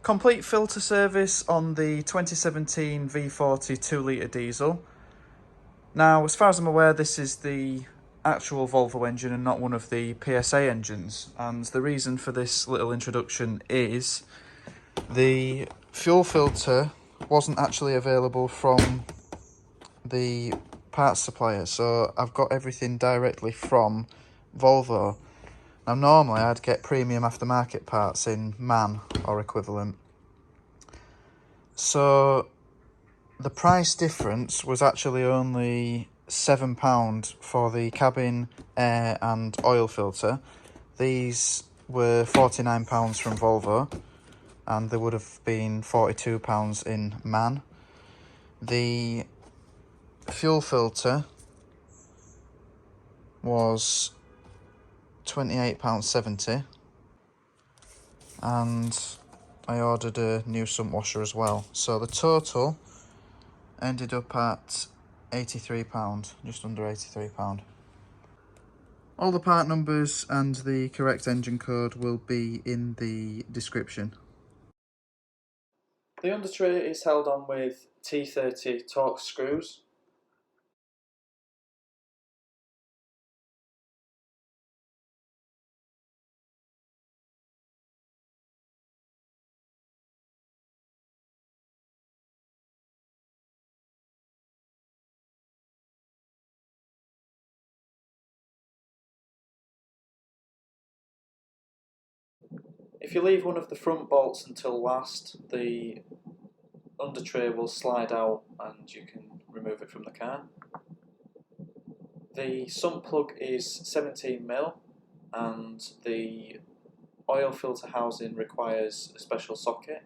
Complete filter service on the 2017 V40 2-litre diesel. Now, as far as I'm aware, this is the actual Volvo engine and not one of the PSA engines. And the reason for this little introduction is the fuel filter wasn't actually available from the parts supplier, so I've got everything directly from Volvo. Now normally I'd get premium aftermarket parts in Mann or equivalent. So the price difference was actually only £7 for the cabin, air and oil filter. These were £49 from Volvo, and there would have been £42 in Mann. The fuel filter was £28.70, and I ordered a new sump washer as well. So the total ended up at £83, just under £83. All the part numbers and the correct engine code will be in the description. The undertray is held on with T30 Torx screws. If you leave one of the front bolts until last, the undertray will slide out and you can remove it from the car. The sump plug is 17mm and the oil filter housing requires a special socket.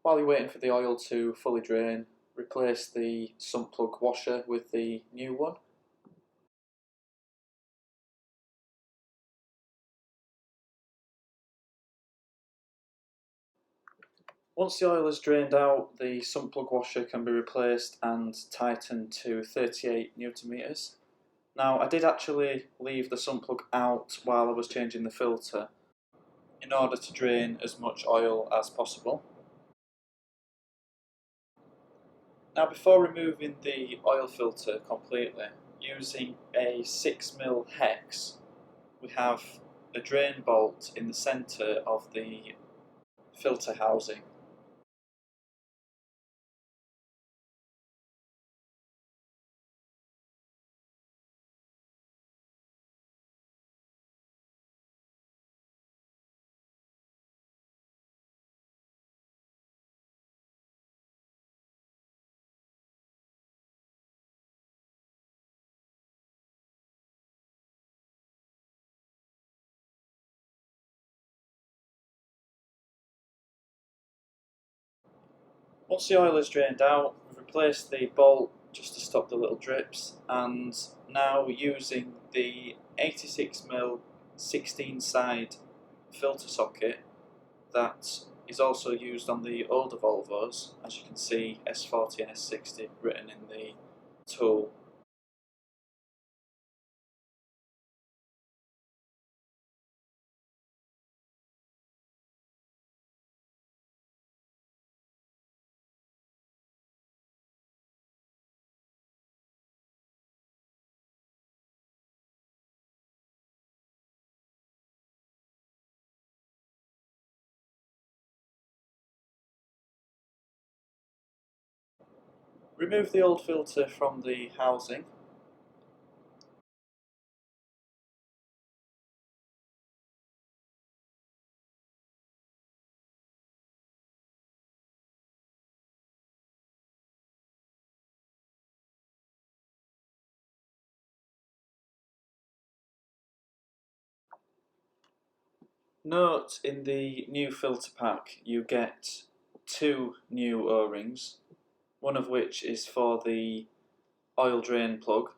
While you're waiting for the oil to fully drain, replace the sump plug washer with the new one. Once the oil is drained out, the sump plug washer can be replaced and tightened to 38 Newton meters. Now, I did actually leave the sump plug out while I was changing the filter in order to drain as much oil as possible. Now, before removing the oil filter completely, using a 6mm hex, we have a drain bolt in the centre of the filter housing. Once the oil is drained out, we've replaced the bolt just to stop the little drips, and now using the 86mm 16-side filter socket that is also used on the older Volvos, as you can see S40 and S60 written in the tool. Remove the old filter from the housing. Note, in the new filter pack you get two new O-rings, one of which is for the oil drain plug.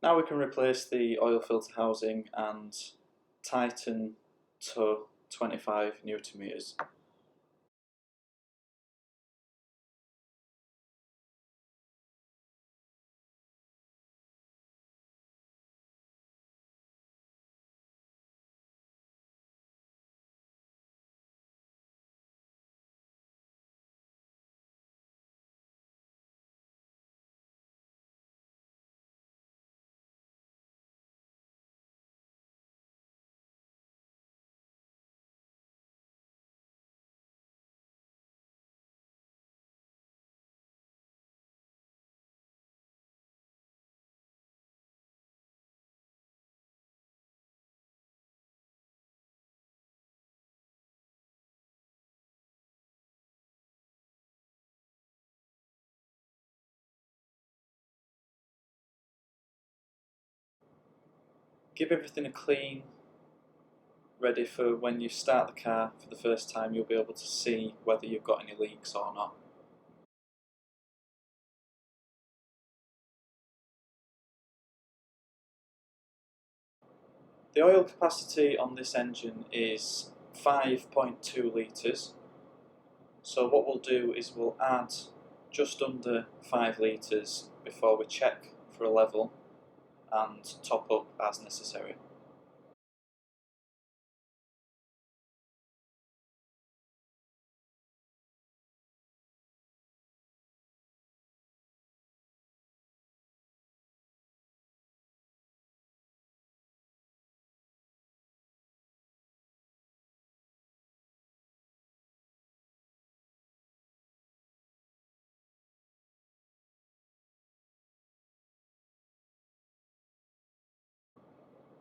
Now we can replace the oil filter housing and tighten to 25 Newton meters. Give everything a clean, ready for when you start the car for the first time, you'll be able to see whether you've got any leaks or not. The oil capacity on this engine is 5.2 litres, so what we'll do is we'll add just under 5 litres before we check for a level and top up as necessary.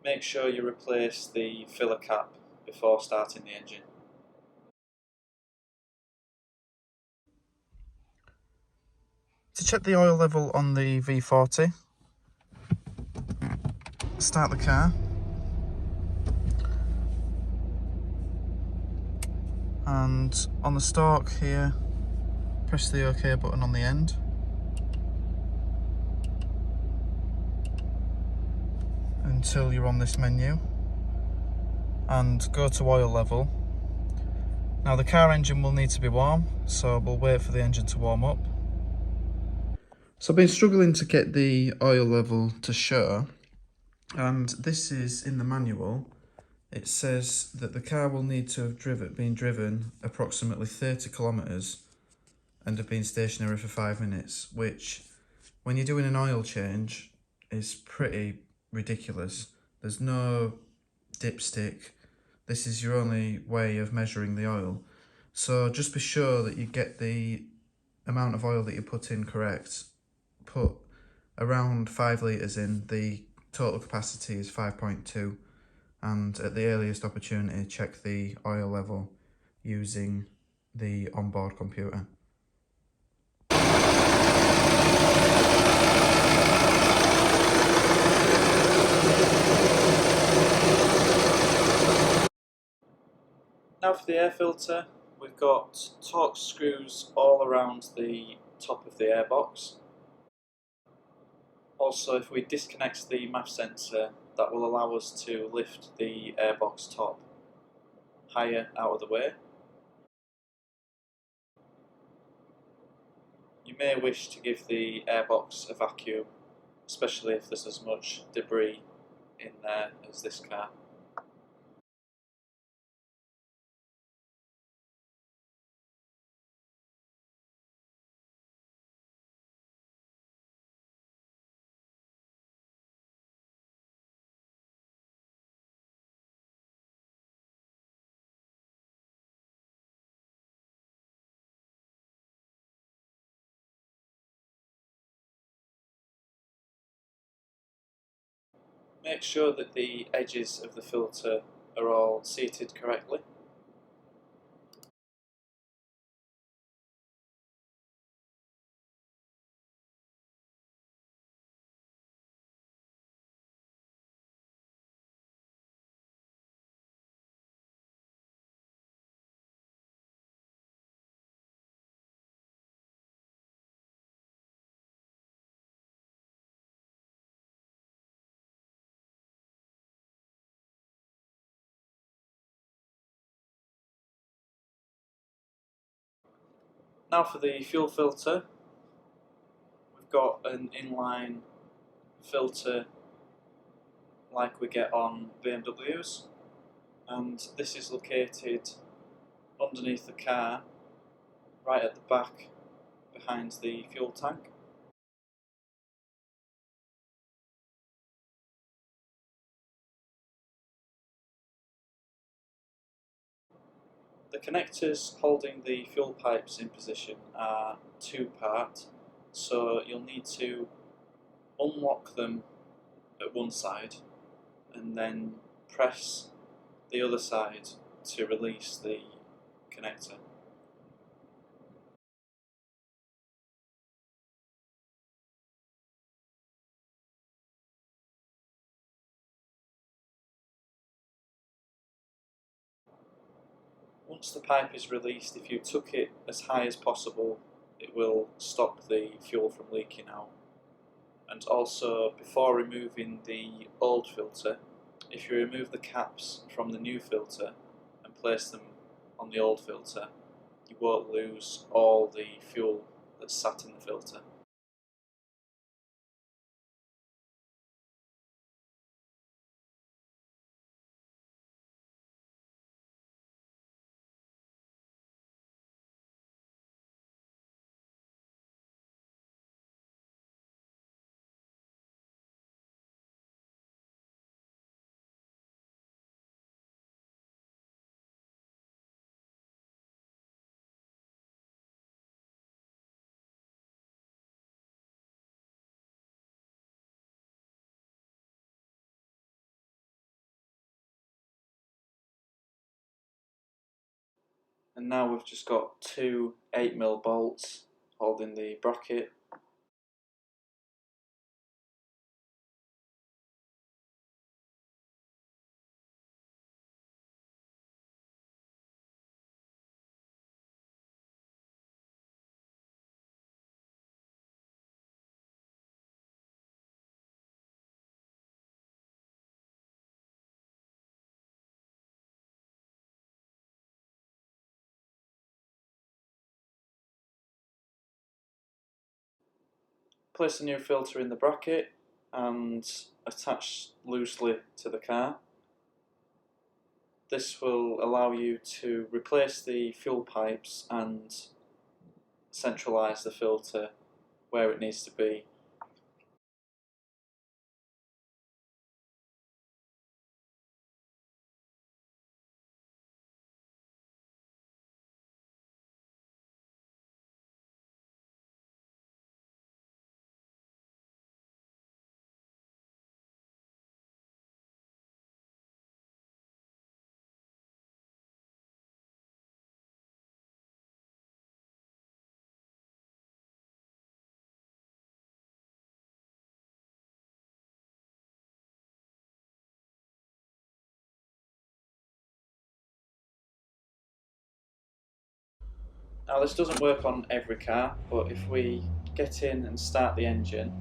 Make sure you replace the filler cap before starting the engine. To check the oil level on the V40, start the car and on the stalk here, press the OK button on the end. until you're on this menu and go to oil level. Now the car engine will need to be warm, so we'll wait for the engine to warm up. So I've been struggling to get the oil level to show, and this is in the manual. It says that the car will need to have been driven approximately 30 kilometres and have been stationary for 5 minutes, which, when you're doing an oil change, is pretty ridiculous. There's no dipstick. This is your only way of measuring the oil. So just be sure that you get the amount of oil that you put in correct. Put around 5 litres in, the total capacity is 5.2, and at the earliest opportunity check the oil level using the onboard computer. Now for the air filter, we've got Torx screws all around the top of the airbox. Also, if we disconnect the MAF sensor, that will allow us to lift the airbox top higher out of the way. You may wish to give the airbox a vacuum, especially if there's as much debris in there as this car. Make sure that the edges of the filter are all seated correctly. Now for the fuel filter, we've got an inline filter like we get on BMWs, and this is located underneath the car, right at the back behind the fuel tank. The connectors holding the fuel pipes in position are two-part, so you'll need to unlock them at one side and then press the other side to release the connector. Once the pipe is released, if you took it as high as possible, it will stop the fuel from leaking out. And also, before removing the old filter, if you remove the caps from the new filter and place them on the old filter, you won't lose all the fuel that's sat in the filter. And now we've just got two 8mm bolts holding the bracket. place a new filter in the bracket and attach loosely to the car. This will allow you to replace the fuel pipes and centralise the filter where it needs to be. Now this doesn't work on every car, but if we get in and start the engine,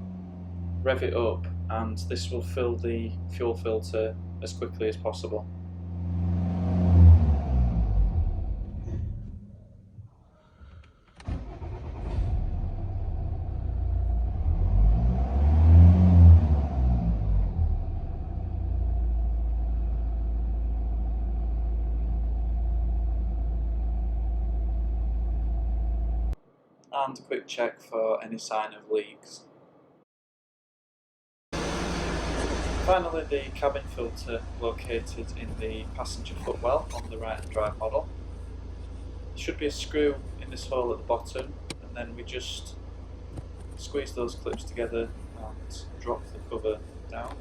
rev it up, and this will fill the fuel filter as quickly as possible. And a quick check for any sign of leaks. Finally, the cabin filter located in the passenger footwell on the right hand drive model. There should be a screw in this hole at the bottom, and then we just squeeze those clips together and drop the cover down.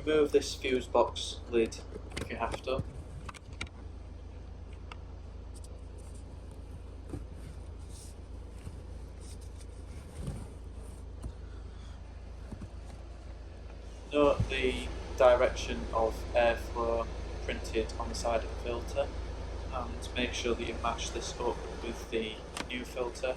Remove this fuse box lid if you have to. Note the direction of airflow printed on the side of the filter, and make sure that you match this up with the new filter.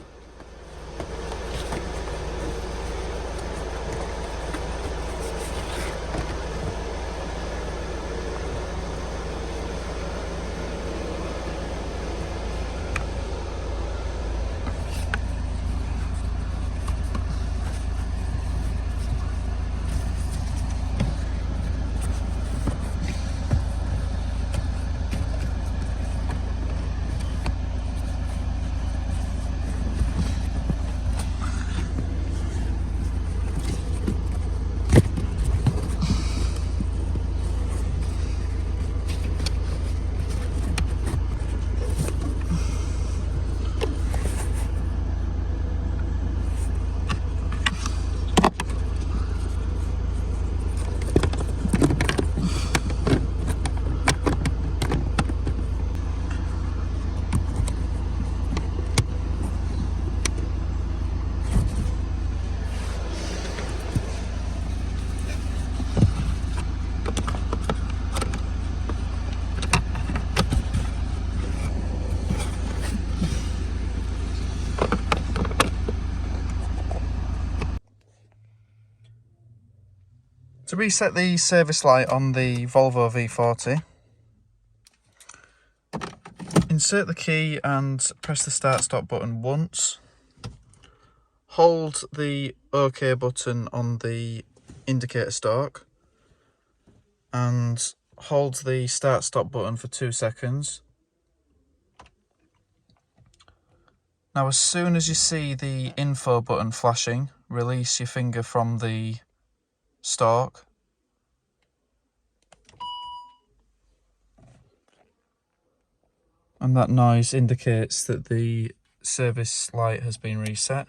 To reset the service light on the Volvo V40, insert the key and press the start-stop button once. Hold the OK button on the indicator stalk and hold the start-stop button for 2 seconds. Now, as soon as you see the info button flashing, release your finger from the stalk. And that noise indicates that the service light has been reset.